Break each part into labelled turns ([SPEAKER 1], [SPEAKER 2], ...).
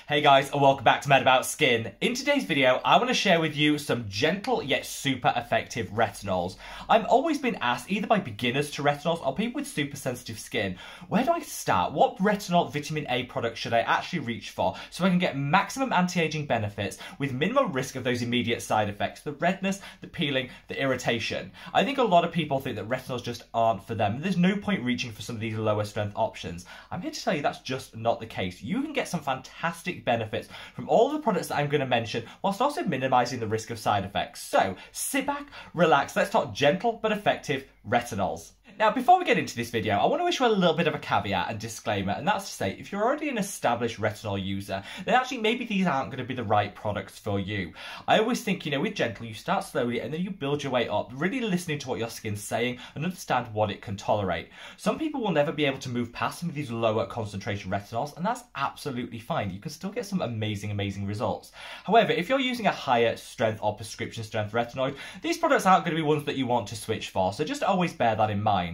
[SPEAKER 1] Hey guys, and welcome back to Med About Skin. In today's video, I want to share with you some gentle yet super effective retinols. I've always been asked, either by beginners to retinols or people with super sensitive skin, where do I start? What retinol vitamin A product should I actually reach for so I can get maximum anti-aging benefits with minimum risk of those immediate side effects, the redness, the peeling, the irritation? I think a lot of people think that retinols just aren't for them. There's no point reaching for some of these lower strength options. I'm here to tell you that's just not the case. You can get some fantastic benefits from all the products that I'm going to mention, whilst also minimizing the risk of side effects. So sit back, relax, let's talk gentle but effective retinols. Now, before we get into this video, I want to issue a little bit of a caveat and disclaimer, and that's to say, if you're already an established retinol user, then actually maybe these aren't going to be the right products for you. I always think, with gentle, you start slowly and then you build your way up, really listening to what your skin's saying and understand what it can tolerate. Some people will never be able to move past some of these lower concentration retinols, and that's absolutely fine. You can still get some amazing results. However, if you're using a higher strength or prescription strength retinoid, these products aren't going to be ones that you want to switch for, so just always bear that in mind.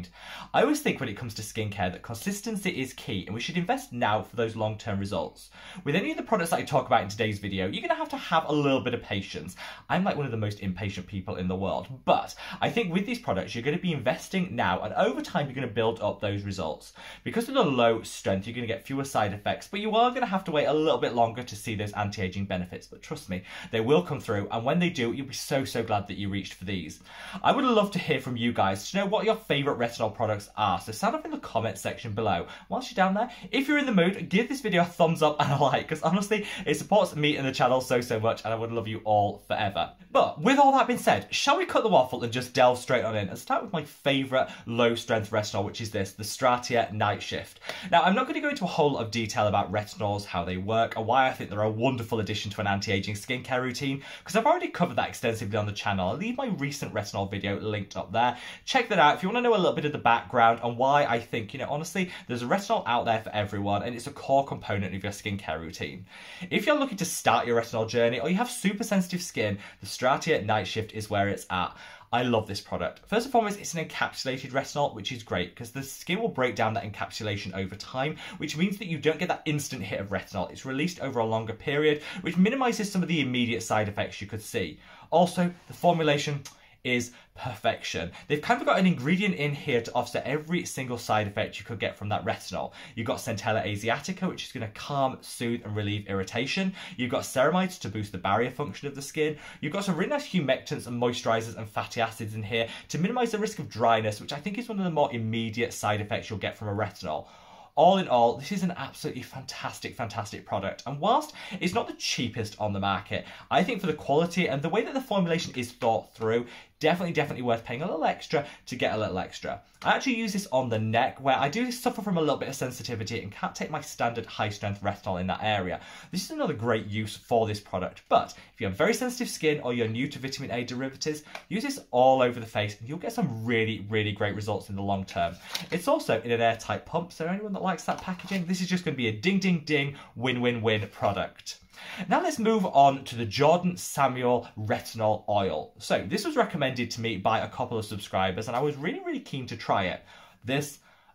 [SPEAKER 1] I always think when it comes to skincare that consistency is key, and we should invest now for those long-term results. With any of the products that I talk about in today's video, you're going to have a little bit of patience. I'm like one of the most impatient people in the world, but I think with these products you're going to be investing now, and over time you're going to build up those results. Because of the low strength, you're going to get fewer side effects, but you are going to have to wait a little bit longer to see those anti-aging benefits. But trust me, they will come through, and when they do, you'll be so glad that you reached for these. I would love to hear from you guys to know what your favourite retinol products are, so sound off in the comment section below. Whilst you're down there, if you're in the mood, give this video a thumbs up and a like, because honestly it supports me and the channel so much, and I would love you all forever. But with all that being said, shall we cut the waffle and just delve straight on in and start with my favourite low strength retinol, which is this, the Stratia Night Shift. Now, I'm not going to go into a whole lot of detail about retinols, how they work, or why I think they're a wonderful addition to an anti-aging skincare routine, because I've already covered that extensively on the channel. I'll leave my recent retinol video linked up there. Check that out if you want to know a little bit of the background and why I think, honestly, there's a retinol out there for everyone, and it's a core component of your skincare routine. If you're looking to start your retinol journey, or you have super sensitive skin, the Stratia Night Shift is where it's at. I love this product. First and foremost, it's an encapsulated retinol, which is great because the skin will break down that encapsulation over time, which means that you don't get that instant hit of retinol. It's released over a longer period, which minimizes some of the immediate side effects you could see. Also, the formulation is perfection. They've kind of got an ingredient in here to offset every single side effect you could get from that retinol. You've got Centella asiatica, which is going to calm, soothe and relieve irritation. You've got ceramides to boost the barrier function of the skin. You've got some really nice humectants and moisturizers and fatty acids in here to minimize the risk of dryness, which I think is one of the more immediate side effects you'll get from a retinol. All in all, this is an absolutely fantastic product, and whilst it's not the cheapest on the market, I think for the quality and the way that the formulation is thought through, definitely worth paying a little extra to get a little extra. I actually use this on the neck, where I do suffer from a little bit of sensitivity and can't take my standard high strength retinol in that area. This is another great use for this product, but if you have very sensitive skin or you're new to vitamin A derivatives, use this all over the face and you'll get some really great results in the long term. It's also in an airtight pump, so anyone that likes that packaging, this is just going to be a ding win product. Now let's move on to the Jordan Samuel Retinol Oil. So this was recommended to me by a couple of subscribers and I was really keen to try it.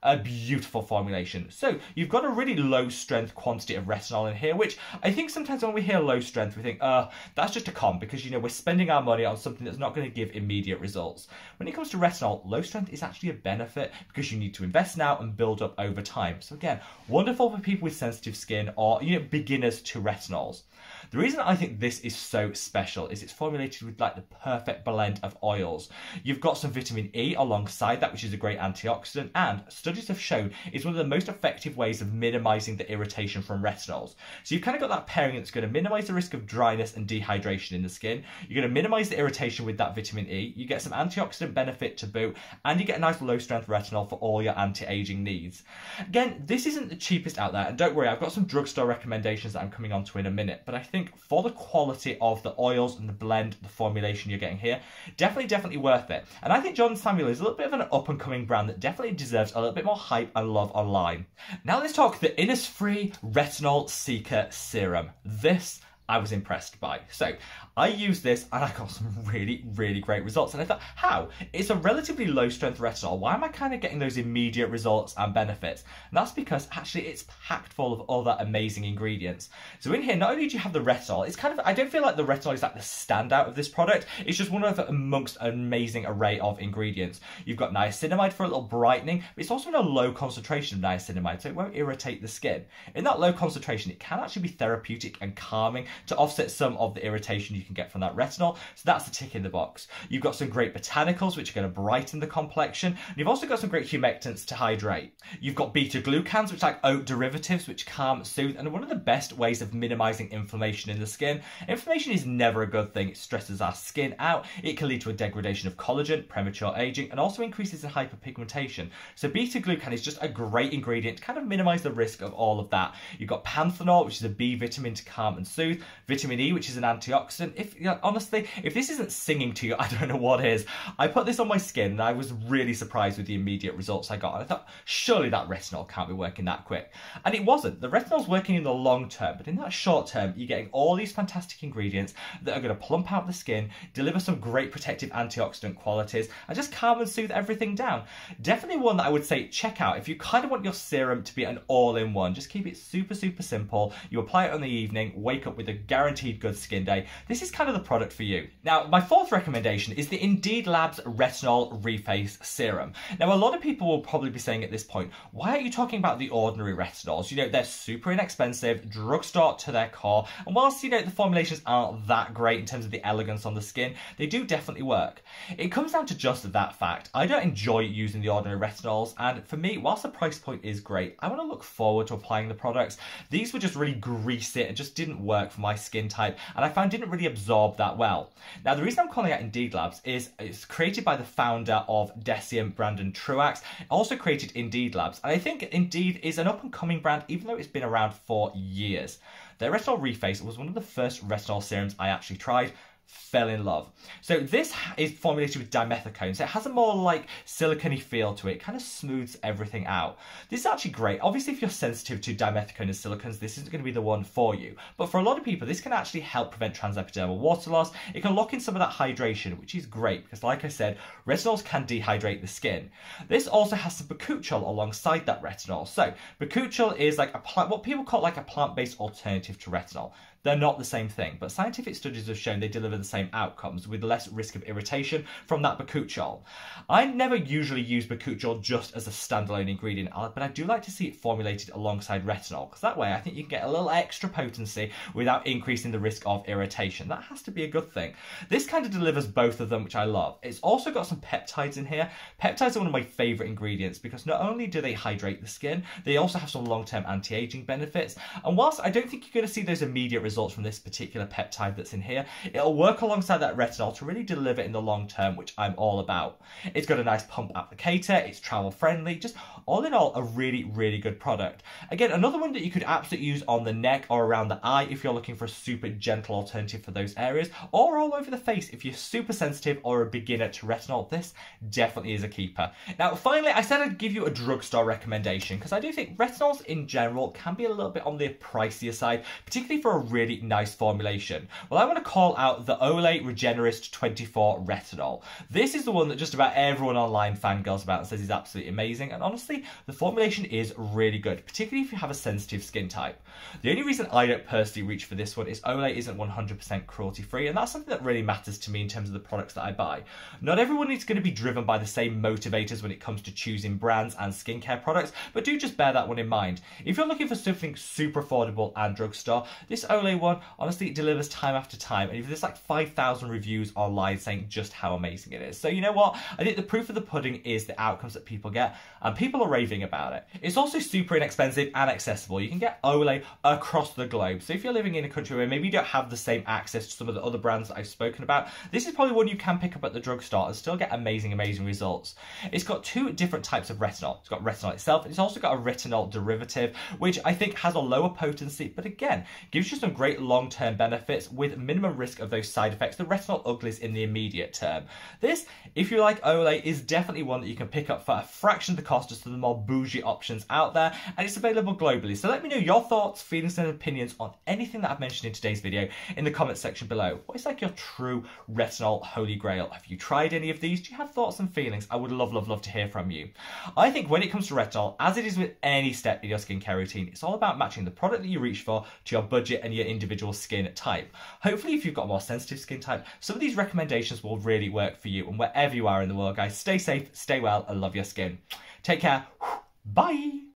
[SPEAKER 1] A beautiful formulation. So you've got a really low strength quantity of retinol in here, which I think sometimes when we hear low strength we think, that's just a con, because we're spending our money on something that's not going to give immediate results. When it comes to retinol, low strength is actually a benefit because you need to invest now and build up over time. So again, wonderful for people with sensitive skin or beginners to retinols. The reason I think this is so special is it's formulated with like the perfect blend of oils. You've got some vitamin E alongside that, which is a great antioxidant, and studies have shown it's one of the most effective ways of minimizing the irritation from retinols. So you've kind of got that pairing that's going to minimize the risk of dryness and dehydration in the skin. You're going to minimize the irritation with that vitamin E. You get some antioxidant benefit to boot, and you get a nice low strength retinol for all your anti-aging needs. Again, this isn't the cheapest out there, and don't worry, I've got some drugstore recommendations that I'm coming on to in a minute, but I think for the quality of the oils and the blend, the formulation you're getting here, definitely worth it. And I think Jordan Samuel is a little bit of an up-and-coming brand that definitely deserves a little bit more hype and love online. Now let's talk the innisfree Retinol Cica Serum. This I was impressed by. So I used this and I got some really, really great results. And I thought, how? It's a relatively low strength retinol. Why am I kind of getting those immediate results and benefits? And that's because actually it's packed full of other amazing ingredients. So in here, not only do you have the retinol, it's kind of, I don't feel like the retinol is like the standout of this product. It's just one of amongst an amazing array of ingredients. You've got niacinamide for a little brightening, but it's also in a low concentration of niacinamide, so it won't irritate the skin. In that low concentration, it can actually be therapeutic and calming to offset some of the irritation you can get from that retinol. So that's a tick in the box. You've got some great botanicals, which are going to brighten the complexion. And you've also got some great humectants to hydrate. You've got beta-glucans, which are like oat derivatives, which calm, soothe, and are one of the best ways of minimizing inflammation in the skin. Inflammation is never a good thing. It stresses our skin out. It can lead to a degradation of collagen, premature aging, and also increases in hyperpigmentation. So beta-glucan is just a great ingredient to kind of minimize the risk of all of that. You've got panthenol, which is a B vitamin to calm and soothe. Vitamin E, which is an antioxidant. Honestly, if this isn't singing to you, I don't know what is. I put this on my skin and I was really surprised with the immediate results I got. And I thought, surely that retinol can't be working that quick. And it wasn't. The retinol's working in the long term, but in that short term, you're getting all these fantastic ingredients that are going to plump out the skin, deliver some great protective antioxidant qualities, and just calm and soothe everything down. Definitely one that I would say check out if you kind of want your serum to be an all-in-one. Just keep it super, super simple. You apply it on the evening, wake up with a guaranteed good skin day. This is kind of the product for you. Now, my fourth recommendation is the Indeed Labs Retinol Reface Serum. Now, a lot of people will probably be saying at this point, why aren't you talking about the ordinary retinols? You know, they're super inexpensive, drugstore to their core, and whilst, you know, the formulations aren't that great in terms of the elegance on the skin, they do definitely work. It comes down to just that fact. I don't enjoy using the ordinary retinols, and for me, whilst the price point is great, I want to look forward to applying the products. These were just really greasy and just didn't work for my skin type, and I found didn't really absorb that well. Now, the reason I'm calling out Indeed Labs is it's created by the founder of Decium, Brandon Truax, also created Indeed Labs, and I think Indeed is an up-and-coming brand, even though it's been around for years. Their Retinol Reface was one of the first retinol serums I actually tried. Fell in love. So this is formulated with dimethicone, so it has a more like silicone-y feel to it. It kind of smooths everything out. This is actually great. Obviously, if you're sensitive to dimethicone and silicones, this isn't going to be the one for you. But for a lot of people, this can actually help prevent transepidermal water loss. It can lock in some of that hydration, which is great because, like I said, retinols can dehydrate the skin. This also has some bakuchiol alongside that retinol. So bakuchiol is like what people call like a plant-based alternative to retinol. They're not the same thing, but scientific studies have shown they deliver the same outcomes with less risk of irritation from that bakuchiol. I never usually use bakuchiol just as a standalone ingredient, but I do like to see it formulated alongside retinol, because that way I think you can get a little extra potency without increasing the risk of irritation. That has to be a good thing. This kind of delivers both of them, which I love. It's also got some peptides in here. Peptides are one of my favourite ingredients because not only do they hydrate the skin, they also have some long-term anti-aging benefits. And whilst I don't think you're going to see those immediate results from this particular peptide that's in here, it'll work alongside that retinol to really deliver in the long term, which I'm all about. It's got a nice pump applicator, it's travel friendly, just all in all a really, really good product. Again, another one that you could absolutely use on the neck or around the eye if you're looking for a super gentle alternative for those areas, or all over the face if you're super sensitive or a beginner to retinol. This definitely is a keeper. Now, finally, I said I'd give you a drugstore recommendation because I do think retinols in general can be a little bit on the pricier side, particularly for a really nice formulation. Well, I want to call out the Olay Regenerist 24 Retinol. This is the one that just about everyone online fangirls about and says is absolutely amazing, and honestly, the formulation is really good, particularly if you have a sensitive skin type. The only reason I don't personally reach for this one is Olay isn't 100% cruelty-free, and that's something that really matters to me in terms of the products that I buy. Not everyone is going to be driven by the same motivators when it comes to choosing brands and skincare products, but do just bear that one in mind. If you're looking for something super affordable and drugstore, this Olay one, honestly, it delivers time after time, and there's like 5,000 reviews online saying just how amazing it is. So you know what? I think the proof of the pudding is the outcomes that people get, and people are raving about it. It's also super inexpensive and accessible. You can get Olay across the globe. So if you're living in a country where maybe you don't have the same access to some of the other brands that I've spoken about, this is probably one you can pick up at the drugstore and still get amazing, amazing results. It's got two different types of retinol. It's got retinol itself, and it's also got a retinol derivative, which I think has a lower potency, but again, gives you some great long-term benefits with minimum risk of those side effects, the retinol uglies in the immediate term. This, if you like Olay, is definitely one that you can pick up for a fraction of the cost as to the more bougie options out there, and it's available globally. So let me know your thoughts, feelings and opinions on anything that I've mentioned in today's video in the comments section below. What is like your true retinol holy grail? Have you tried any of these? Do you have thoughts and feelings? I would love to hear from you. I think when it comes to retinol, as it is with any step in your skincare routine, it's all about matching the product that you reach for to your budget and your individual skin type. Hopefully, if you've got a more sensitive skin type, some of these recommendations will really work for you. And wherever you are in the world, guys, stay safe, stay well, and love your skin. Take care. Bye.